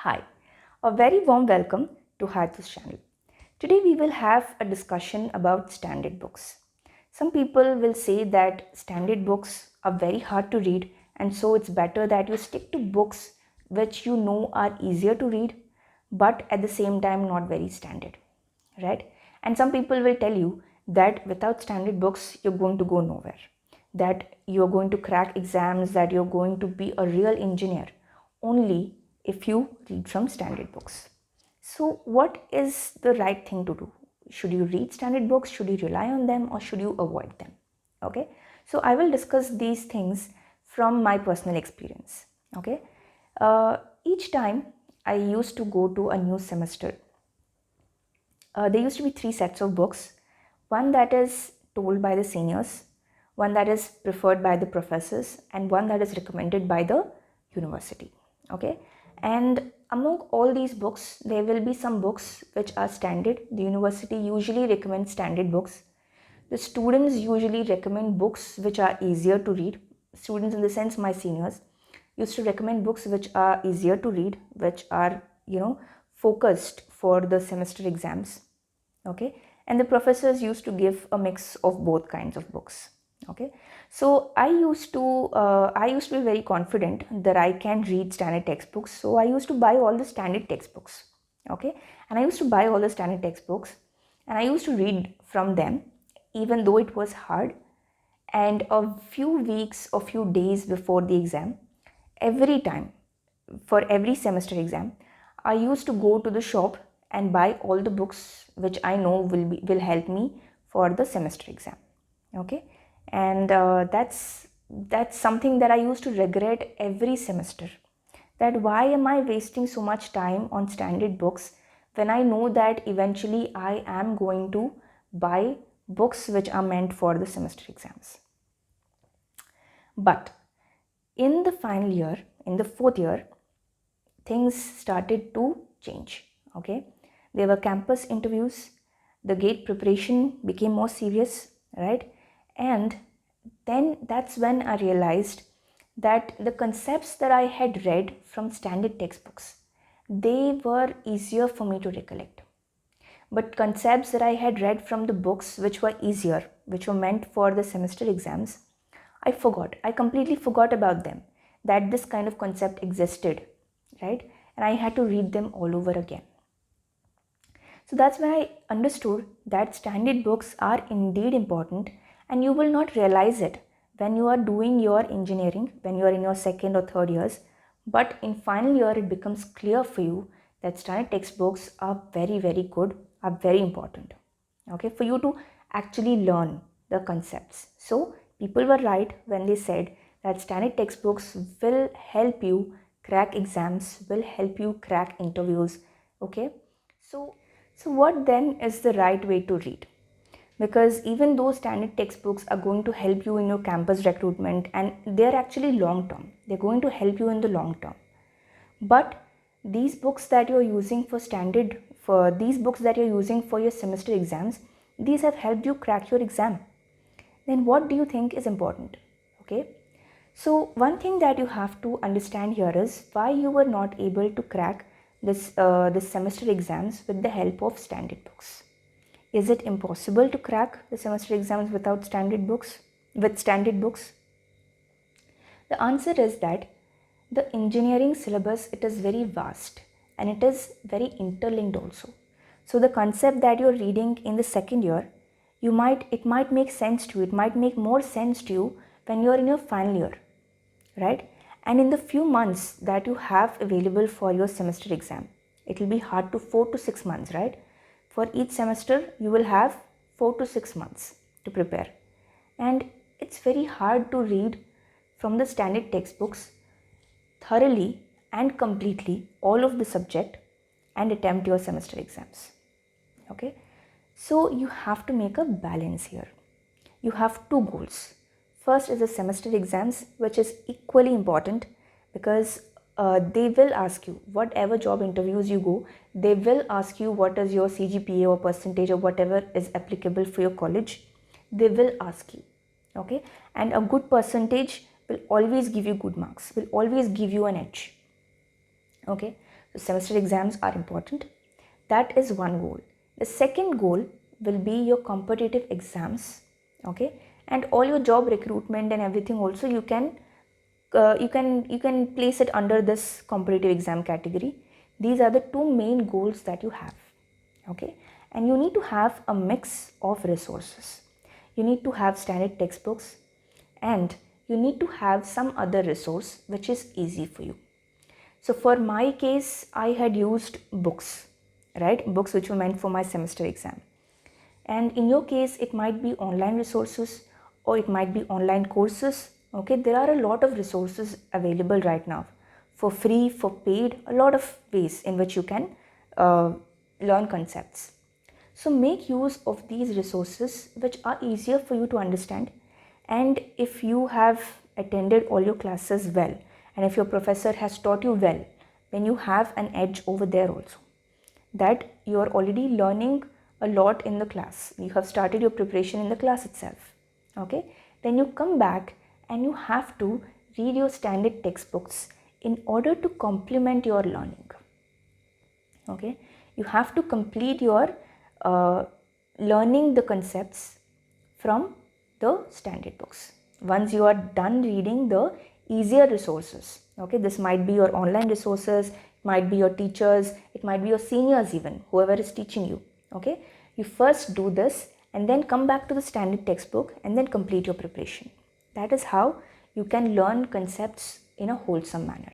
Hi, a very warm welcome to Haitu's channel. Today we will have a discussion about standard books. Some people will say that standard books are very hard to read, and so it's better that you stick to books which you know are easier to read but at the same time not very standard, right? And some people will tell you that without standard books you're going to go nowhere, that you're going to crack exams, that you're going to be a real engineer only if you read from standard books. So what is the right thing to do? Should you read standard books? Should you rely on them, or should you avoid them? Okay, so I will discuss these things from my personal experience. Okay, each time I used to go to a new semester, there used to be three sets of books: one that is told by the seniors, one that is preferred by the professors, and one that is recommended by the university. Okay, and among all these books there will be some books which are standard. The university usually recommends standard books. The students usually recommend books which are easier to read. Students, in the sense my seniors, used to recommend books which are easier to read, which are focused for the semester exams. Okay, and the professors used to give a mix of both kinds of books. Okay, so I used to be very confident that I can read standard textbooks, so I used to buy all the standard textbooks. Okay, and I used to buy all the standard textbooks and I used to read from them even though it was hard. And a few weeks or few days before the exam, every time, for every semester exam, I used to go to the shop and buy all the books which I know will help me for the semester exam. Okay, and that's something that I used to regret every semester, that why am I wasting so much time on standard books when I know that eventually I am going to buy books which are meant for the semester exams. But in the final year, in the fourth year, things started to change. Okay, there were campus interviews, the gate preparation became more serious, right? And then that's when I realized that the concepts that I had read from standard textbooks, they were easier for me to recollect. But concepts that I had read from the books which were easier, which were meant for the semester exams, I forgot. I completely forgot about them, that this kind of concept existed, right? And I had to read them all over again. So that's when I understood that standard books are indeed important, and you will not realize it when you are doing your engineering, when you are in your second or third years. But in final year, it becomes clear for you that standard textbooks are very, very good, are very important. Okay, for you to actually learn the concepts. So people were right when they said that standard textbooks will help you crack exams, will help you crack interviews. Okay, so what then is the right way to read? Because even though standard textbooks are going to help you in your campus recruitment, and they're actually long term, they're going to help you in the long term. But these books that you're using for these books that you're using for your semester exams, these have helped you crack your exam. Then what do you think is important? Okay. So one thing that you have to understand here is why you were not able to crack this semester exams with the help of standard books. Is it impossible to crack the semester exams without standard books? With standard books? The answer is that the engineering syllabus, it is very vast and it is very interlinked also. So the concept that you're reading in the second year, it might make sense to you, it might make more sense to you when you're in your final year, right? And in the few months that you have available for your semester exam, it will be hard to 4 to 6 months, right? For each semester, you will have 4 to 6 months to prepare. And it's very hard to read from the standard textbooks thoroughly and completely all of the subject and attempt your semester exams. Okay, so you have to make a balance here. You have two goals. First is the semester exams, which is equally important because they will ask you, whatever job interviews you go, they will ask you what is your CGPA or percentage or whatever is applicable for your college. They will ask you. Okay, and a good percentage will always give you good marks, will always give you an edge. Okay, So semester exams are important. That is one goal. The second goal will be your competitive exams, okay, and all your job recruitment and everything also you can place it under this competitive exam category. These are the two main goals that you have, okay, and you need to have a mix of resources. You need to have standard textbooks, and you need to have some other resource which is easy for you. So for my case, I had used books, right? Books which were meant for my semester exam. And in your case, it might be online resources or it might be online courses. Okay, there are a lot of resources available right now for free, for paid, a lot of ways in which you can learn concepts. So make use of these resources which are easier for you to understand. And if you have attended all your classes well, and if your professor has taught you well, then you have an edge over there also, that you are already learning a lot in the class. You have started your preparation in the class itself. Okay, then you come back and you have to read your standard textbooks in order to complement your learning. Okay, you have to complete your learning the concepts from the standard books. Once you are done reading the easier resources, okay, this might be your online resources, it might be your teachers, it might be your seniors, even whoever is teaching you. Okay, you first do this and then come back to the standard textbook and then complete your preparation. That is how you can learn concepts in a wholesome manner.